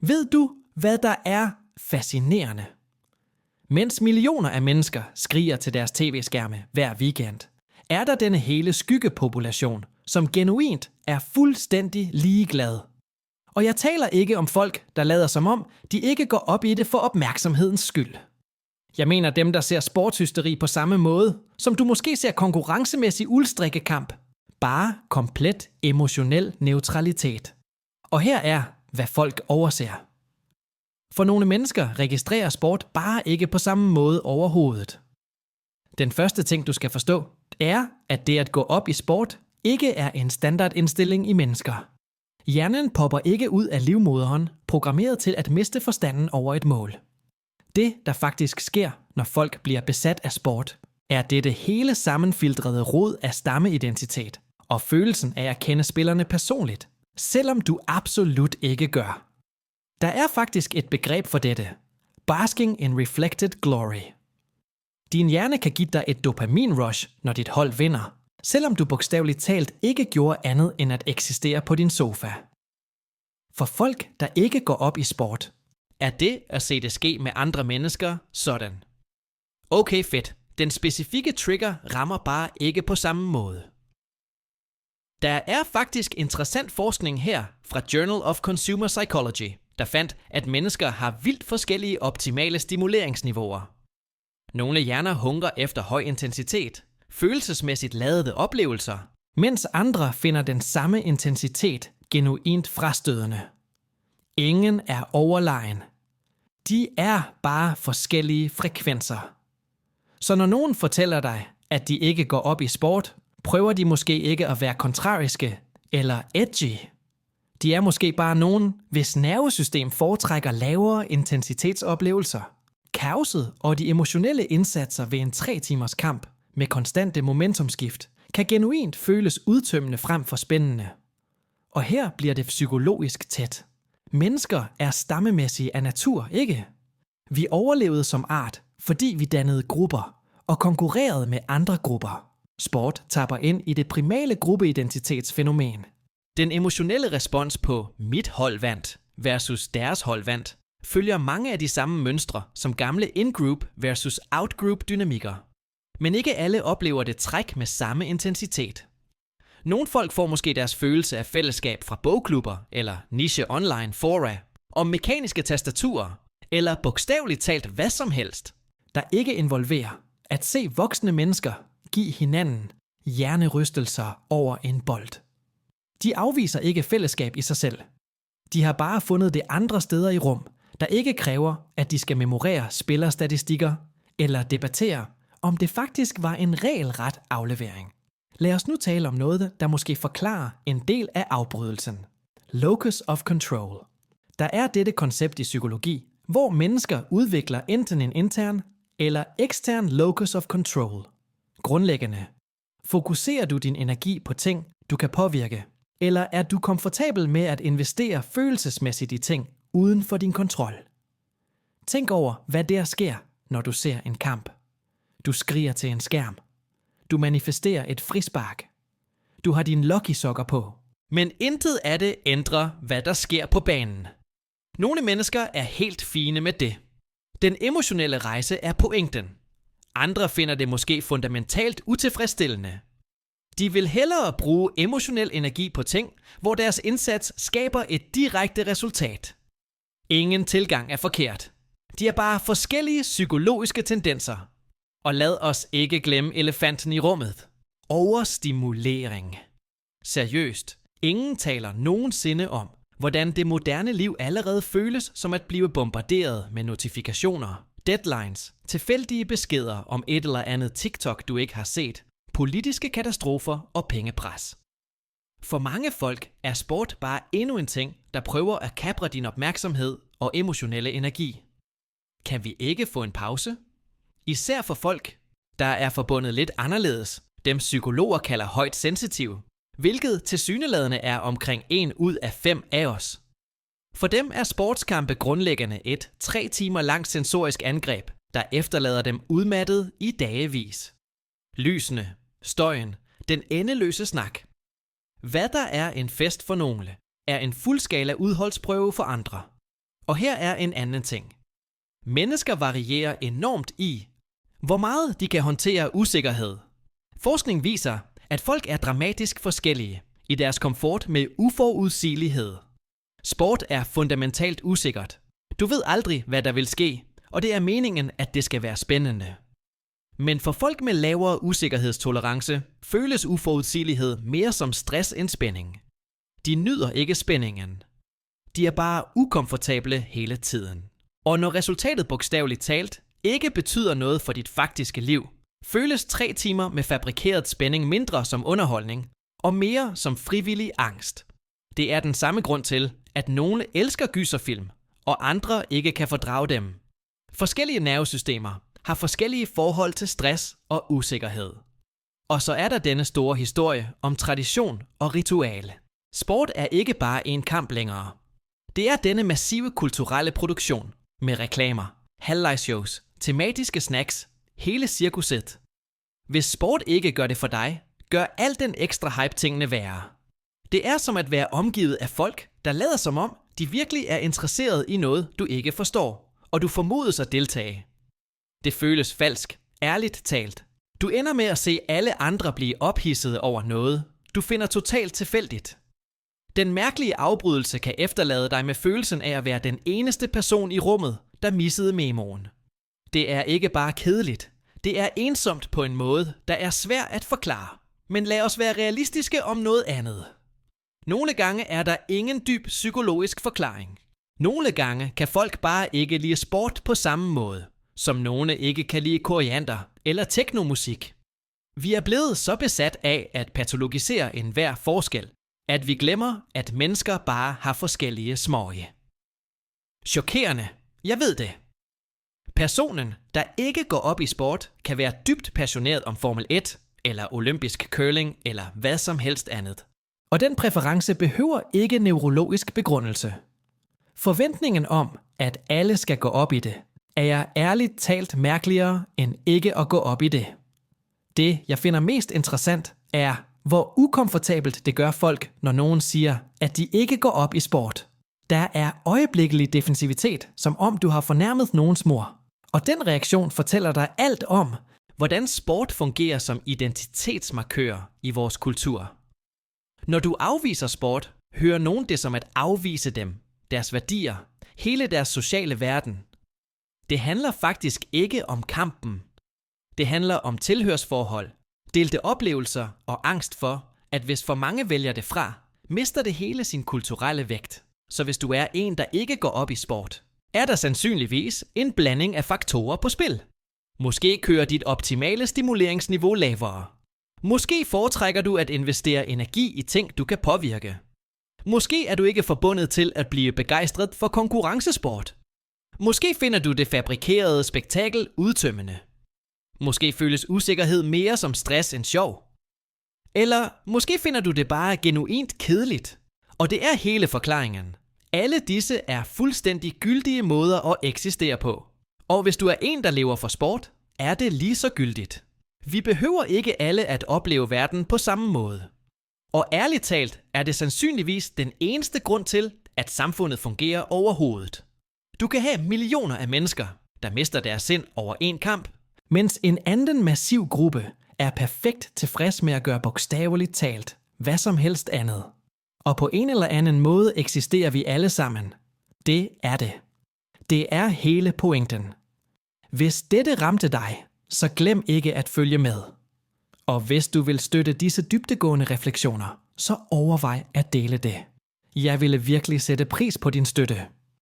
Ved du, hvad der er fascinerende? Mens millioner af mennesker skriger til deres tv-skærme hver weekend, er der denne hele skyggepopulation, som genuint er fuldstændig ligeglad. Og jeg taler ikke om folk, der lader som om, de ikke går op i det for opmærksomhedens skyld. Jeg mener dem, der ser sportshysteri på samme måde, som du måske ser konkurrencemæssig uldstrikkekamp. Bare komplet emotionel neutralitet. Og her er, hvad folk overser. For nogle mennesker registrerer sport bare ikke på samme måde overhovedet. Den første ting, du skal forstå, er, at det at gå op i sport ikke er en standardindstilling i mennesker. Hjernen popper ikke ud af livmoderen, programmeret til at miste forstanden over et mål. Det, der faktisk sker, når folk bliver besat af sport, er dette hele sammenfiltrede rod af stammeidentitet og følelsen af at kende spillerne personligt, selvom du absolut ikke gør. Der er faktisk et begreb for dette. Basking in reflected glory. Din hjerne kan give dig et dopamin-rush, når dit hold vinder, selvom du bogstaveligt talt ikke gjorde andet end at eksistere på din sofa. For folk, der ikke går op i sport, er det at se det ske med andre mennesker sådan. Okay fedt, den specifikke trigger rammer bare ikke på samme måde. Der er faktisk interessant forskning her fra Journal of Consumer Psychology, der fandt, at mennesker har vildt forskellige optimale stimuleringsniveauer. Nogle hjerner hungrer efter høj intensitet, følelsesmæssigt ladede oplevelser, mens andre finder den samme intensitet genuint frastødende. Ingen er overlegen. De er bare forskellige frekvenser. Så når nogen fortæller dig, at de ikke går op i sport, prøver de måske ikke at være kontrariske eller edgy. De er måske bare nogen, hvis nervesystem foretrækker lavere intensitetsoplevelser. Kaoset og de emotionelle indsatser ved en 3 timers kamp med konstante momentumskift kan genuint føles udtømmende frem for spændende. Og her bliver det psykologisk tæt. Mennesker er stammemæssige af natur, ikke? Vi overlevede som art, fordi vi dannede grupper og konkurrerede med andre grupper. Sport tapper ind i det primale gruppeidentitetsfænomen. Den emotionelle respons på mit hold vandt versus deres hold vandt følger mange af de samme mønstre som gamle in-group versus out-group dynamikker. Men ikke alle oplever det træk med samme intensitet. Nogle folk får måske deres følelse af fællesskab fra bogklubber eller niche online fora, om mekaniske tastaturer eller bogstaveligt talt hvad som helst, der ikke involverer at se voksne mennesker give hinanden hjernerystelser over en bold. De afviser ikke fællesskab i sig selv. De har bare fundet det andre steder i rum, der ikke kræver, at de skal memorere spillerstatistikker eller debattere, om det faktisk var en regelret aflevering. Lad os nu tale om noget, der måske forklarer en del af afbrydelsen. Locus of control. Der er dette koncept i psykologi, hvor mennesker udvikler enten en intern eller ekstern locus of control. Grundlæggende. Fokuserer du din energi på ting, du kan påvirke, eller er du komfortabel med at investere følelsesmæssigt i ting uden for din kontrol? Tænk over, hvad der sker, når du ser en kamp. Du skriger til en skærm. Du manifesterer et frispark. Du har dine Lucky-sokker på. Men intet af det ændrer, hvad der sker på banen. Nogle mennesker er helt fine med det. Den emotionelle rejse er pointen. Andre finder det måske fundamentalt utilfredsstillende. De vil hellere bruge emotionel energi på ting, hvor deres indsats skaber et direkte resultat. Ingen tilgang er forkert. De er bare forskellige psykologiske tendenser. Og lad os ikke glemme elefanten i rummet. Overstimulering. Seriøst, ingen taler nogensinde om, hvordan det moderne liv allerede føles som at blive bombarderet med notifikationer, deadlines, tilfældige beskeder om et eller andet TikTok, du ikke har set, politiske katastrofer og pengepres. For mange folk er sport bare endnu en ting, der prøver at kapre din opmærksomhed og emotionelle energi. Kan vi ikke få en pause? Især for folk, der er forbundet lidt anderledes, dem psykologer kalder højt sensitive, hvilket tilsyneladende er omkring 1 ud af 5 af os. For dem er sportskampe grundlæggende et 3 timer langt sensorisk angreb, der efterlader dem udmattet i dagevis. Lysene, støjen, den endeløse snak. Hvad der er en fest for nogle, er en fuldskala udholdsprøve for andre. Og her er en anden ting. Mennesker varierer enormt i, hvor meget de kan håndtere usikkerhed. Forskning viser, at folk er dramatisk forskellige i deres komfort med uforudsigelighed. Sport er fundamentalt usikkert. Du ved aldrig, hvad der vil ske, og det er meningen, at det skal være spændende. Men for folk med lavere usikkerhedstolerance føles uforudsigelighed mere som stress end spænding. De nyder ikke spændingen. De er bare ukomfortable hele tiden. Og når resultatet bogstaveligt talt ikke betyder noget for dit faktiske liv, føles 3 timer med fabrikeret spænding mindre som underholdning og mere som frivillig angst. Det er den samme grund til, at nogle elsker gyserfilm, og andre ikke kan fordrage dem. Forskellige nervesystemer har forskellige forhold til stress og usikkerhed. Og så er der denne store historie om tradition og ritual. Sport er ikke bare en kamp længere. Det er denne massive kulturelle produktion med reklamer, halvlejsshows, tematiske snacks, hele cirkuset. Hvis sport ikke gør det for dig, gør al den ekstra hype tingene værre. Det er som at være omgivet af folk, der lader som om, de virkelig er interesseret i noget, du ikke forstår, og du formodes at deltage. Det føles falsk, ærligt talt. Du ender med at se alle andre blive ophidsede over noget, du finder totalt tilfældigt. Den mærkelige afbrydelse kan efterlade dig med følelsen af at være den eneste person i rummet, der missede memoen. Det er ikke bare kedeligt. Det er ensomt på en måde, der er svær at forklare. Men lad os være realistiske om noget andet. Nogle gange er der ingen dyb psykologisk forklaring. Nogle gange kan folk bare ikke lide sport på samme måde, som nogle ikke kan lide koriander eller teknomusik. Vi er blevet så besat af at patologisere enhver forskel, at vi glemmer, at mennesker bare har forskellige småge. Chokerende, jeg ved det. Personen, der ikke går op i sport, kan være dybt passioneret om Formel 1, eller olympisk curling, eller hvad som helst andet. Og den præference behøver ikke neurologisk begrundelse. Forventningen om, at alle skal gå op i det, er ærligt talt mærkeligere end ikke at gå op i det. Det, jeg finder mest interessant, er, hvor ukomfortabelt det gør folk, når nogen siger, at de ikke går op i sport. Der er øjeblikkelig defensivitet, som om du har fornærmet nogens mor. Og den reaktion fortæller dig alt om, hvordan sport fungerer som identitetsmarkør i vores kultur. Når du afviser sport, hører nogen det som at afvise dem, deres værdier, hele deres sociale verden. Det handler faktisk ikke om kampen. Det handler om tilhørsforhold, delte oplevelser og angst for, at hvis for mange vælger det fra, mister det hele sin kulturelle vægt. Så hvis du er en, der ikke går op i sport, er der sandsynligvis en blanding af faktorer på spil. Måske kører dit optimale stimuleringsniveau lavere. Måske foretrækker du at investere energi i ting, du kan påvirke. Måske er du ikke forbundet til at blive begejstret for konkurrencesport. Måske finder du det fabrikerede spektakel udtømmende. Måske føles usikkerhed mere som stress end sjov. Eller måske finder du det bare genuint kedeligt. Og det er hele forklaringen. Alle disse er fuldstændig gyldige måder at eksistere på. Og hvis du er en, der lever for sport, er det lige så gyldigt. Vi behøver ikke alle at opleve verden på samme måde. Og ærligt talt er det sandsynligvis den eneste grund til, at samfundet fungerer overhovedet. Du kan have millioner af mennesker, der mister deres sind over en kamp, mens en anden massiv gruppe er perfekt tilfreds med at gøre bogstaveligt talt hvad som helst andet. Og på en eller anden måde eksisterer vi alle sammen. Det er det. Det er hele pointen. Hvis dette ramte dig, så glem ikke at følge med. Og hvis du vil støtte disse dybdegående refleksioner, så overvej at dele det. Jeg ville virkelig sætte pris på din støtte.